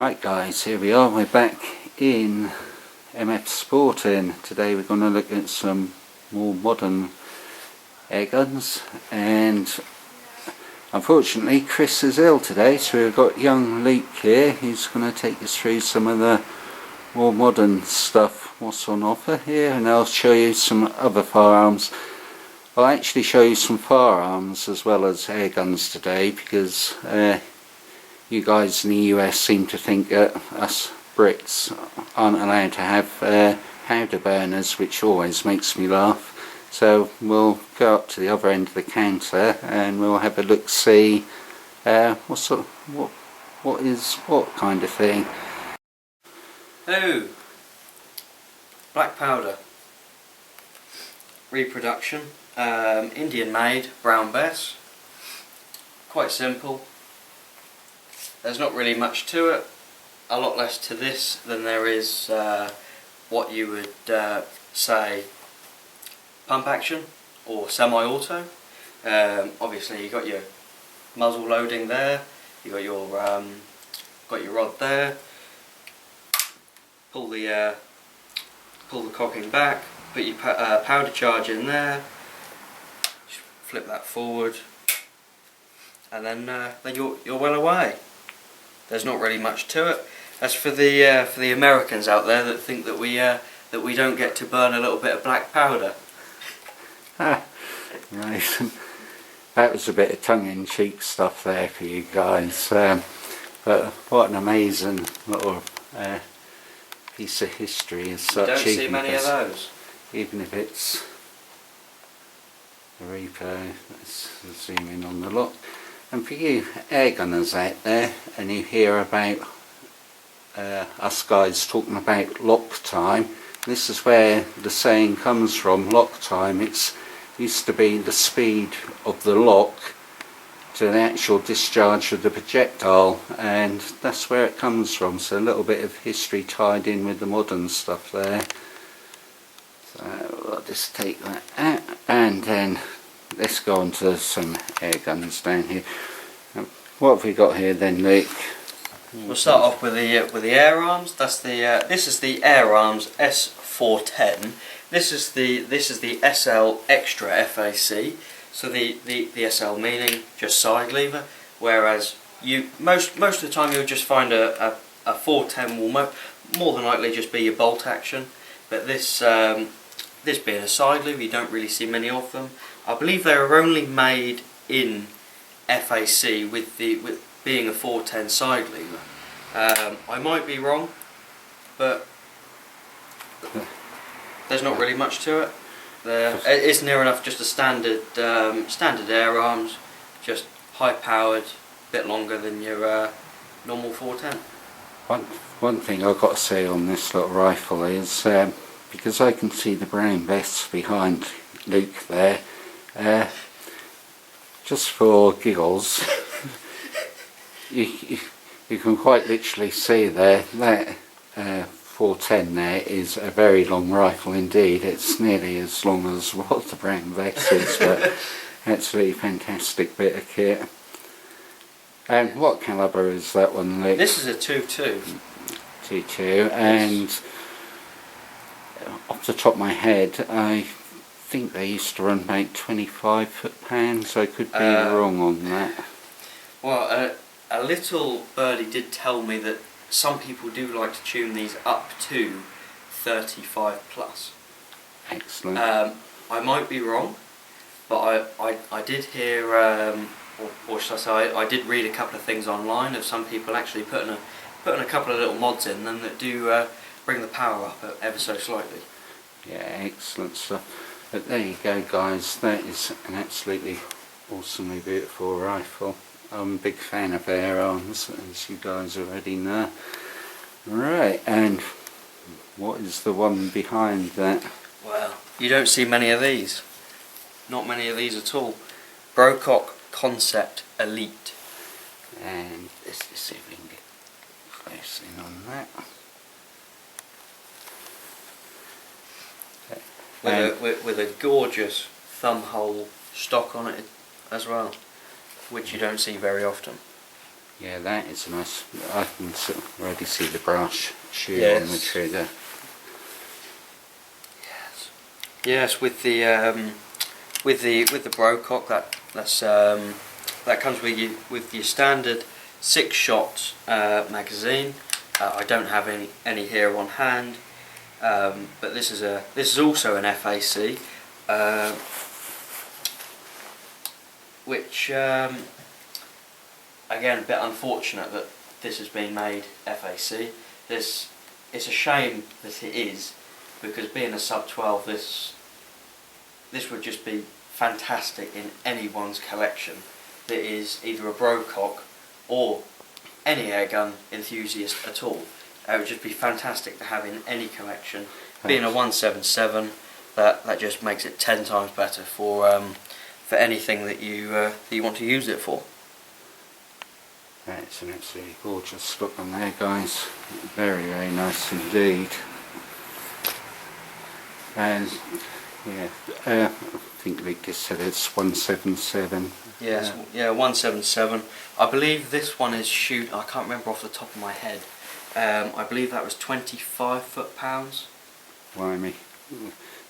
Right guys, here we are, we're back in MF Sporting. Today we're going to look at some more modern airguns, and unfortunately Chris is ill today, so we've got young Luke here. He's going to take us through some of the more modern stuff, what's on offer here, and I'll show you some other firearms. I'll actually show you some firearms as well as airguns today, because you guys in the US seem to think that us Brits aren't allowed to have powder burners, which always makes me laugh. So we'll go up to the other end of the counter and we'll have a look, see what is what kind of thing. Oh, black powder, reproduction, Indian made, brown bess, quite simple. There's not really much to it, a lot less to this than there is what you would say pump action or semi-auto. Obviously you got your muzzle loading there, you got your rod there, pull the cocking back, put your powder charge in there, flip that forward, and then you're well away. There's not really much to it. As for the Americans out there that think that we don't get to burn a little bit of black powder. Right. That was a bit of tongue-in-cheek stuff there for you guys. But what an amazing little piece of history as such. You don't see many of those. Even if it's a repo. Let's zoom in on the lot. And for you airgunners out there, and you hear about us guys talking about lock time, this is where the saying comes from, lock time. It used to be the speed of the lock to the actual discharge of the projectile, and that's where it comes from. So a little bit of history tied in with the modern stuff there. So I'll just take that out, and then let's go on to some airguns down here. What have we got here then, Luke? We'll start off with the Air Arms. That's the this is the Air Arms S410. This is the SL Extra FAC. So the SL meaning just side lever, whereas you most of the time you'll just find a 410 will more than likely just be your bolt action. But this being a side lever, you don't really see many of them. I believe they are only made in FAC with being a 410 side lever. I might be wrong, but there's not really much to it. It's near enough just a standard Air Arms, just high powered, bit longer than your normal 410. One thing I've got to say on this little rifle is, because I can see the brown vest behind Luke there, just for giggles, you can quite literally see there that 410 there is a very long rifle indeed. It's nearly as long as what the brown vest is, but absolutely fantastic bit of kit. And what calibre is that one, Luke? This is a 2.2. 2.2, and off the top of my head, I think they used to run about 25 foot-pounds. I could be wrong on that. Well, a little birdie did tell me that some people do like to tune these up to 35 plus. Excellent. I might be wrong, but I did hear, or should I say, I did read a couple of things online of some people actually putting a couple of little mods in them that do bring the power up ever so slightly. Yeah, excellent stuff. But there you go guys, that is an absolutely awesomely beautiful rifle. I'm a big fan of Air Arms, as you guys already know. Right, and what is the one behind that? Well, you don't see many of these. Not many of these at all. Brook Concept Elite. And let's just see if we can get close in on that. With a gorgeous thumbhole stock on it as well, which you don't see very often. Yeah, that is nice. I can already see the brush shoe Yes. on the trigger. Yes, with the Brocock, that comes with your standard 6-shot magazine. I don't have any here on hand, but this is also an FAC, which again, a bit unfortunate that this has been made FAC. It's a shame that it is, because being a sub 12, this would just be fantastic in anyone's collection that is either a Brocock or any airgun enthusiast at all. It would just be fantastic to have in any collection. Being a 177, that just makes it 10 times better for anything that you want to use it for. That's an absolutely gorgeous look on there, guys. Very, very nice indeed. And yeah, I think Luke just said it's 177. Yes, yeah, 177. I believe this one is I can't remember off the top of my head. I believe that was 25 foot-pounds. Blimey.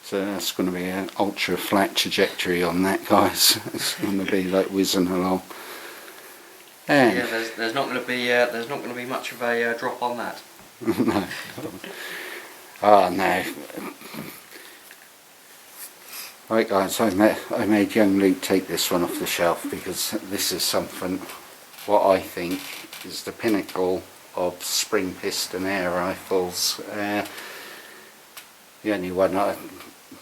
So that's going to be an ultra flat trajectory on that, guys. It's going to be like whizzing along. And yeah, there's not going to be much of a drop on that. No. Oh no. Right, guys, I made young Luke take this one off the shelf, because this is something what I think is the pinnacle of spring piston air rifles. The only one,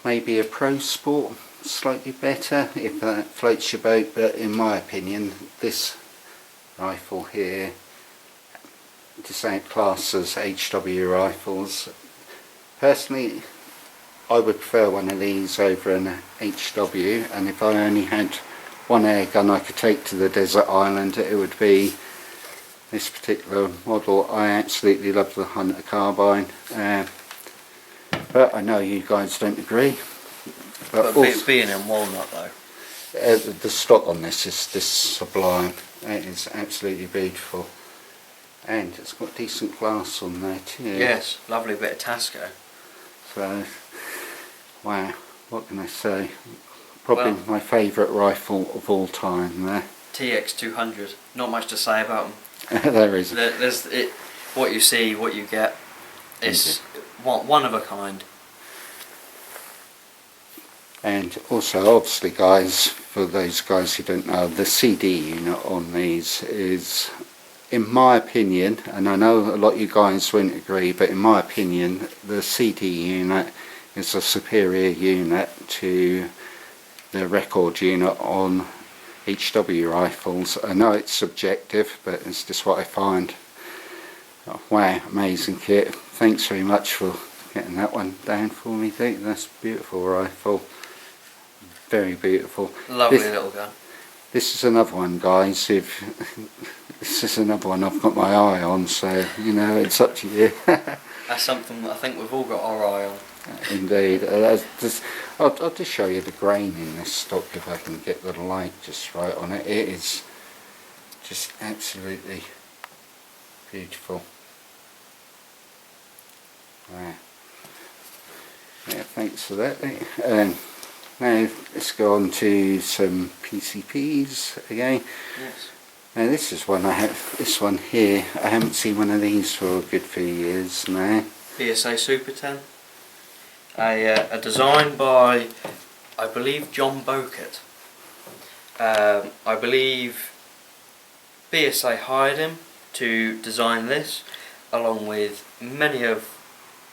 maybe a Pro Sport, slightly better if that floats your boat, but in my opinion this rifle here, just ain't classed as HW rifles. Personally, I would prefer one of these over an HW, and if I only had one air gun I could take to the desert island, it would be this particular model. I absolutely love the Hunter carbine, but I know you guys don't agree. But being in walnut though, the stock on this is sublime. It is absolutely beautiful, and it's got decent glass on there too. Yes, lovely bit of Tasco. So, wow, what can I say? Probably my favourite rifle of all time there. TX200, not much to say about them. There is. There's what you see, what you get. It's one of a kind. And also, obviously, guys, for those guys who don't know, the CD unit on these is, in my opinion, and I know a lot of you guys won't agree, but in my opinion, the CD unit is a superior unit to the record unit on HW rifles. I know it's subjective, but it's just what I find. Oh, wow, amazing kit. Thanks very much for getting that one down for me, Duke. That's a beautiful rifle. Very beautiful. Lovely little gun. This is another one, guys. This is another one I've got my eye on, so you know, it's up to you. That's something that I think we've all got our eye on. Indeed. I'll just show you the grain in this stock if I can get the light just right on it. It is just absolutely beautiful. Wow. Yeah, thanks for that. Now let's go on to some PCPs again. Yes. Now this is one this one here, I haven't seen one of these for a good few years now. BSA Superten. A design by, I believe, John Bobcat. I believe BSA hired him to design this, along with many of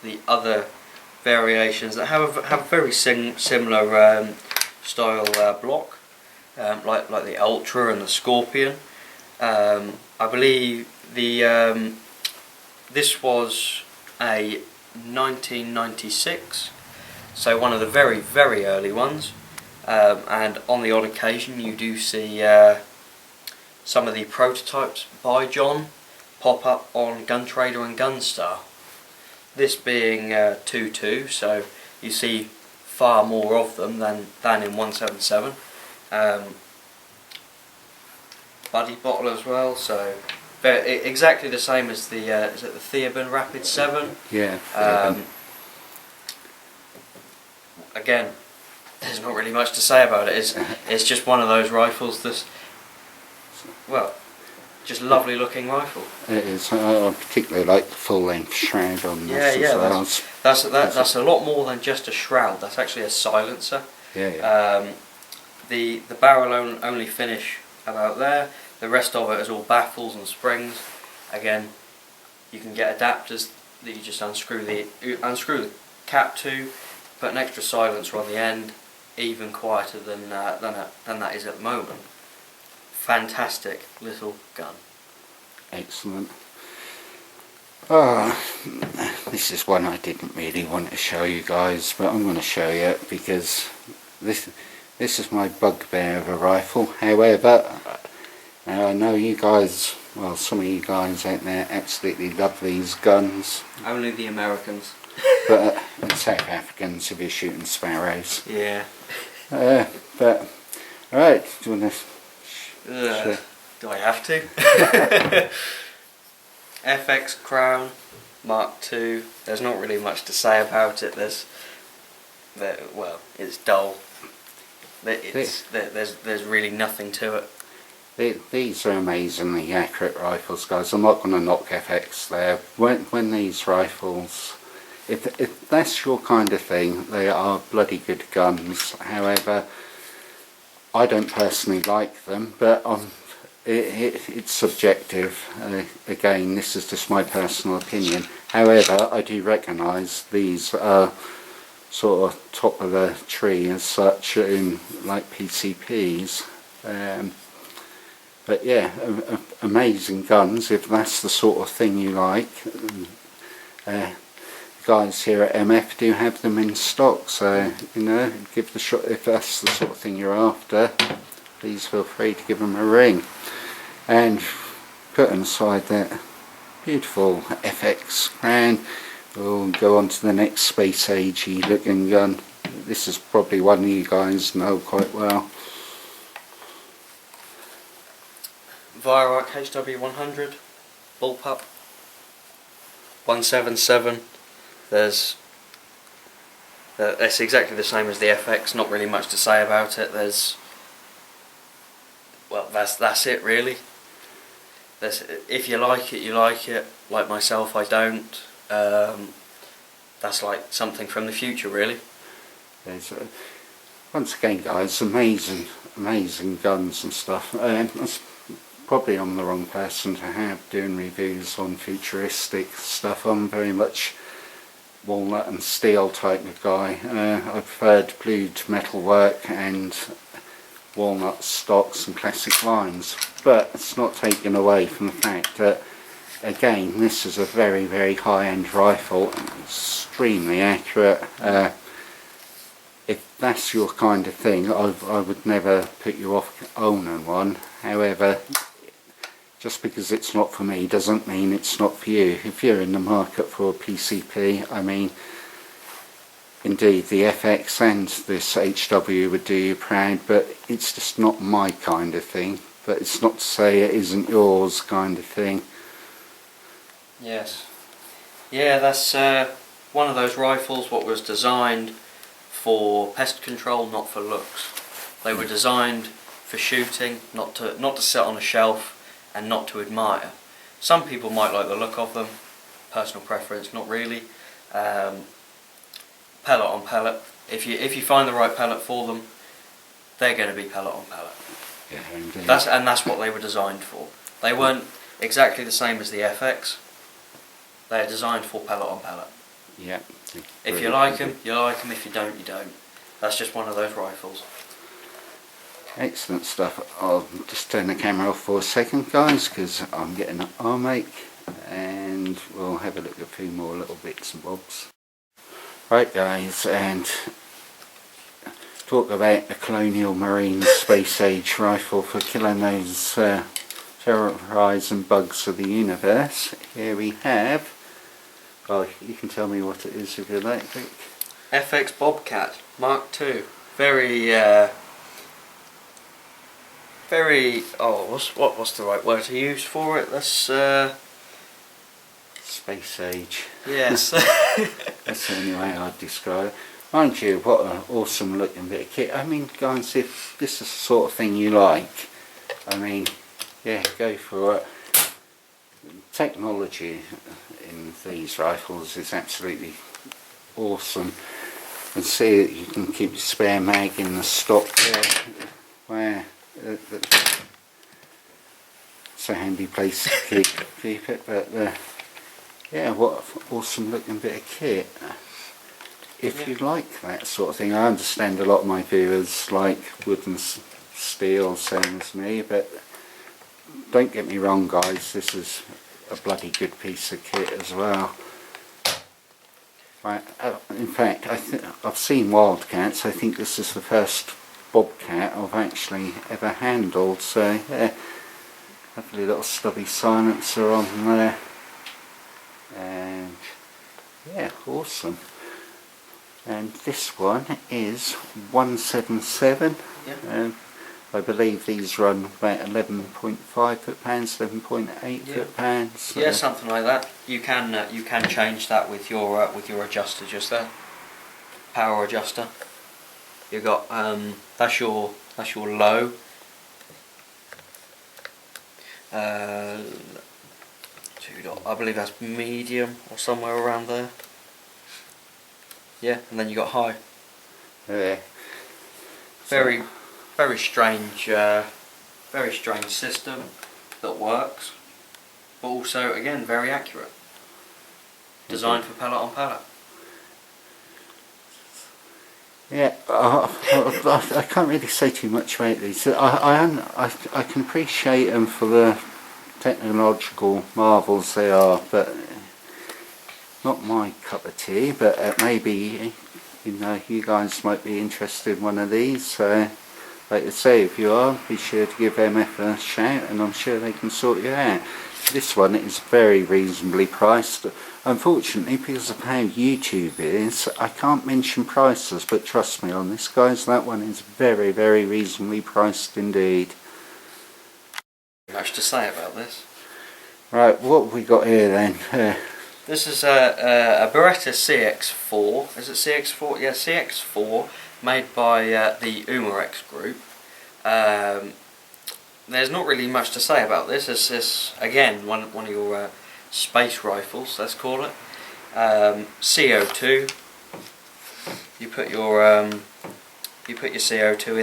the other variations that have a very similar style block, like the Ultra and the Scorpion. I believe this was a 1996, so one of the very early ones, and on the odd occasion you do see some of the prototypes by John pop up on Gun Trader and Gunstar. This being 2.2, so you see far more of them than in 177. Buddy bottle as well, so exactly the same as the is it the Theoban Rapid 7? Yeah. Again, there's not really much to say about it. It's just one of those rifles that's, well, just lovely looking rifle. It is. I particularly like the full length shroud on this as well. That's a lot more than just a shroud. That's actually a silencer. Yeah. The barrel only finish about there. The rest of it is all baffles and springs. Again, you can get adapters that you just unscrew the cap to, put an extra silencer on the end, even quieter than that is at the moment. Fantastic little gun. Excellent. Oh, this is one I didn't really want to show you guys, but I'm going to show you it because this is my bugbear of a rifle. However, I know you guys, well, some of you guys out there absolutely love these guns. Only the Americans. But South Africans, if you're shooting sparrows. Yeah. But, alright, do you want to... Do I have to? FX Crown Mark II. There's not really much to say about it. Well, it's dull. There's really nothing to it. These are amazingly accurate rifles, guys. I'm not going to knock FX there. When these rifles, if that's your kind of thing, they are bloody good guns. However, I don't personally like them, but it's subjective. Again, this is just my personal opinion. However, I do recognise these are sort of top of the tree as such in like PCPs. But yeah, amazing guns if that's the sort of thing you like. Guys here at MF do have them in stock, so you know, give the shot if that's the sort of thing you're after. Please feel free to give them a ring. And putting aside that beautiful FX Crown, we'll go on to the next space agey looking gun. This is probably one you guys know quite well. Viroc HW100, bullpup, 177. That's exactly the same as the FX. Not really much to say about it. That's it really. If you like it, you like it. Like myself, I don't. That's like something from the future, really. Once again, guys, amazing guns and stuff. That's probably I'm the wrong person to have doing reviews on futuristic stuff. I'm very much walnut and steel type of guy. I preferred blued metal work and walnut stocks and classic lines, but it's not taken away from the fact that again this is a very, very high-end rifle, extremely accurate. If that's your kind of thing, I would never put you off owning one. However, just because it's not for me doesn't mean it's not for you. If you're in the market for a PCP, I mean, indeed the FX and this HW would do you proud, but it's just not my kind of thing. But it's not to say it isn't yours kind of thing. Yes. Yeah, that's one of those rifles what was designed for pest control, not for looks. They were designed for shooting, not to sit on a shelf and not to admire. Some people might like the look of them, personal preference, not really. Pellet on pellet. If you find the right pellet for them, they're going to be pellet on pellet. Yeah, indeed. That's what they were designed for. They weren't exactly the same as the FX. They're designed for pellet on pellet. Yeah. If you like them, you like them. If you don't, you don't. That's just one of those rifles. Excellent stuff. I'll just turn the camera off for a second, guys, because I'm getting an arm ache, and we'll have a look at a few more little bits and bobs. Right, guys, and talk about a colonial marine space age rifle for killing those terrorising bugs of the universe. Here we have, well, you can tell me what it is if you like, Vic. FX Bobcat Mark II. Very very, what's the right word to use for it? Let's Space age. yes. That's the only way I'd describe it. Mind you, what an awesome looking bit of kit. I mean, guys, if this is the sort of thing you like, I mean, yeah, go for it. Technology in these rifles is absolutely awesome. And see that you can keep your spare mag in the stock there, where it's a handy place to keep it. But yeah, what an awesome looking bit of kit. If you like that sort of thing, I understand a lot of my viewers like wood and steel, same as me, but don't get me wrong guys, this is a bloody good piece of kit as well. In fact, I've seen Wildcats. I think this is the first bobcat I've actually ever handled, so yeah, lovely little stubby silencer on there, and yeah, awesome. And this one is 177. Yeah. I believe these run about 11.5 foot-pounds, 11.8 foot-pounds. So yeah, something like that. You can change that with your adjuster just there, power adjuster. You got that's your low. I believe that's medium or somewhere around there. Yeah, and then you got high. Yeah. Very strange system that works, but also again very accurate. Designed for pellet on pellet. Yeah, I can't really say too much about these. I can appreciate them for the technological marvels they are, but not my cup of tea. But maybe you guys might be interested in one of these. So, like I say, if you are, be sure to give MF a shout, and I'm sure they can sort you out. This one is very reasonably priced. Unfortunately, because of how YouTube is, I can't mention prices, but trust me on this guys, that one is very, very reasonably priced indeed. Much to say about this. Right, what have we got here then? This is a Beretta CX4. Is it CX4? Yeah, CX4, made by the Umarex group. There's not really much to say about this. It's this, again, one of your space rifles, let's call it. CO2. You put your CO2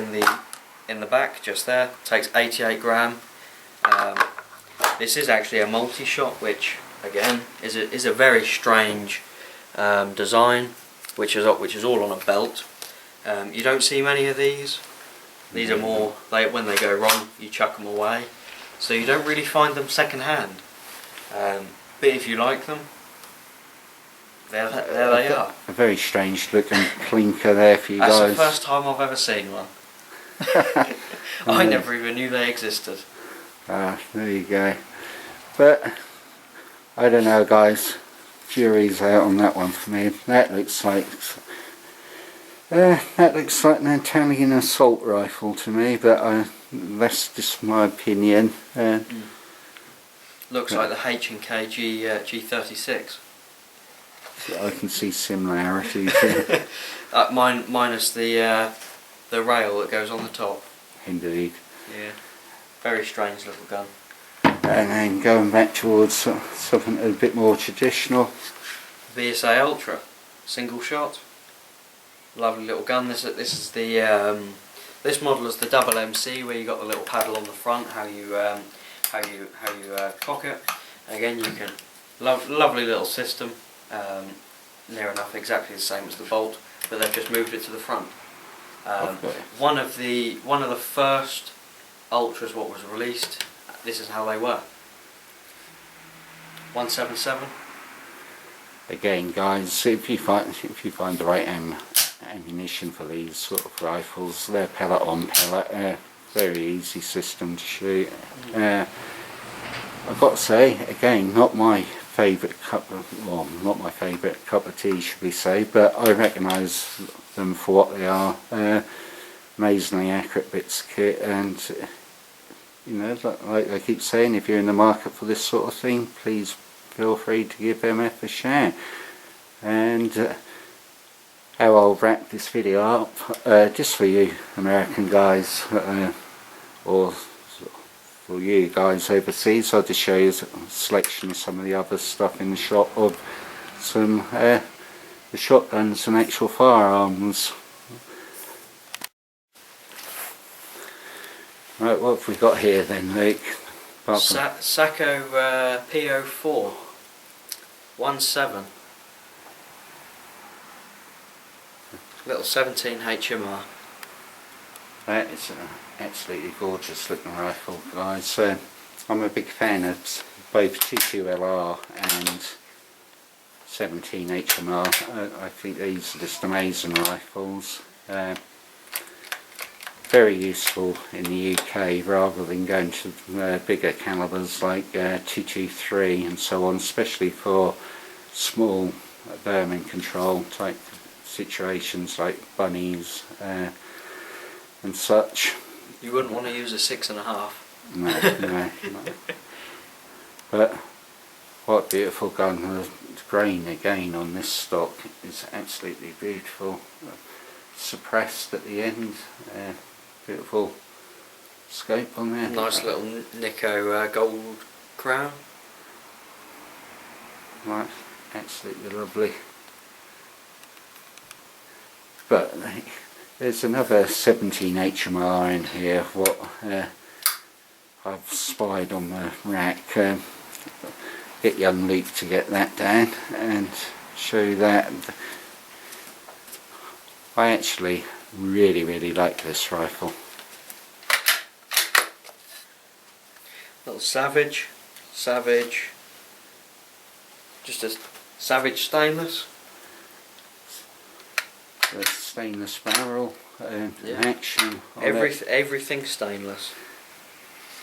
in the back, just there. Takes 88 gram. This is actually a multi-shot, which again is a very strange design, which is all on a belt. You don't see many of these. These are more, when they go wrong, you chuck them away. So you don't really find them second hand. But if you like them, there they are. A very strange looking clinker there for you guys. That's the first time I've ever seen one. I never even knew they existed. Ah, there you go. But I don't know guys, jury's out on that one for me. That looks like an Italian assault rifle to me, but that's just my opinion. Looks like the H&K G36. I can see similarities. Minus the rail that goes on the top. Indeed. Yeah. Very strange little gun. And then going back towards something a bit more traditional. VSA Ultra, single shot. Lovely little gun. This is the this model is the double MC, where you got the little paddle on the front. How you cock it. And again, you can lovely little system. Near enough exactly the same as the Bolt, but they've just moved it to the front. Okay. One of the first Ultras what was released. This is how they were. 177. Again, guys, if you find the right ammunition for these sort of rifles, they're pellet on pellet. Very easy system to shoot. I've got to say, again, not my favourite cup of tea, should we say, but I recognise them for what they are. Amazingly accurate bits of kit, and you know, like I keep saying, if you're in the market for this sort of thing, please feel free to give MF a share. And how I'll wrap this video up, just for you American guys, or for you guys overseas, I'll just show you a selection of some of the other stuff in the shop of some the shotguns and actual firearms. Right, what have we got here then, Luke? Sacco PO4 17 little 17 HMR. That is an absolutely gorgeous looking rifle, guys. I'm a big fan of both 22LR and 17 HMR. I think these are just amazing rifles. Very useful in the UK rather than going to bigger calibers like 223 and so on, especially for small vermin control type situations like bunnies and such. You wouldn't want to use a 6.5. No. But what a beautiful gun. The grain again on this stock is absolutely beautiful. Suppressed at the end. Beautiful scope on there. Nice little Nico gold crown. Right, absolutely lovely. But there's another 17 HMR in here, what I've spied on the rack. Get young Luke to get that down and show you that. I actually really like this rifle. Little Savage, just a Savage stainless. The stainless barrel action. Everything stainless.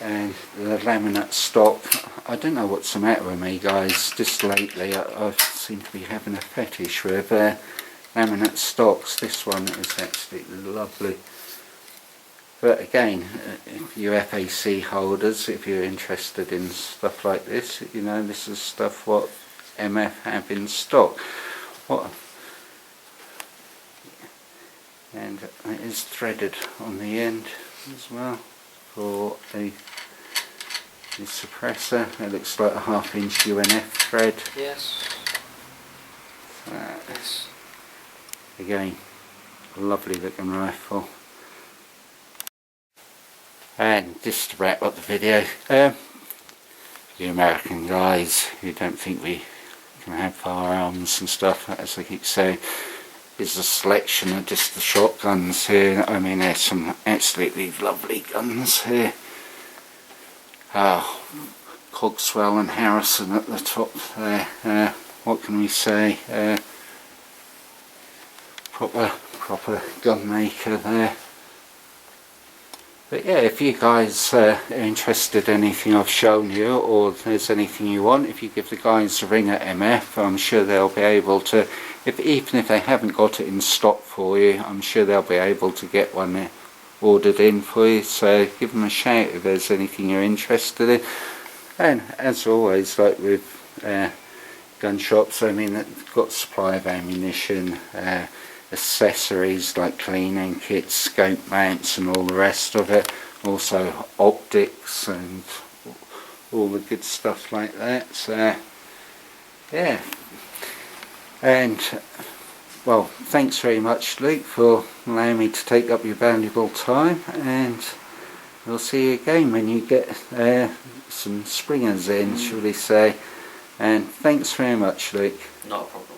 And the laminate stock. I don't know what's the matter with me, guys. Just lately I seem to be having a fetish with laminate stocks. This one is absolutely lovely. But again, you FAC holders, if you're interested in stuff like this, you know, this is stuff what MF have in stock. And it is threaded on the end as well for the suppressor. It looks like a 1/2 inch UNF thread. Yes. Yes. Again, lovely looking rifle. And just to wrap up the video, you American guys who don't think we can have firearms and stuff, as I keep saying, is a selection of just the shotguns here. I mean, there's some absolutely lovely guns here. Cogswell and Harrison at the top there. What can we say? Proper gun maker there. But yeah, if you guys are interested in anything I've shown you, or there's anything you want, if you give the guys a ring at MF, I'm sure they'll be able to, even if they haven't got it in stock for you, I'm sure they'll be able to get one ordered in for you. So give them a shout if there's anything you're interested in. And as always, like with gun shops, I mean, they've got supply of ammunition, accessories like cleaning kits, scope mounts and all the rest of it, also optics and all the good stuff like that. So yeah, and well, thanks very much, Luke, for allowing me to take up your valuable time, and we'll see you again when you get some springers in, shall we say. And thanks very much, Luke. Not a problem.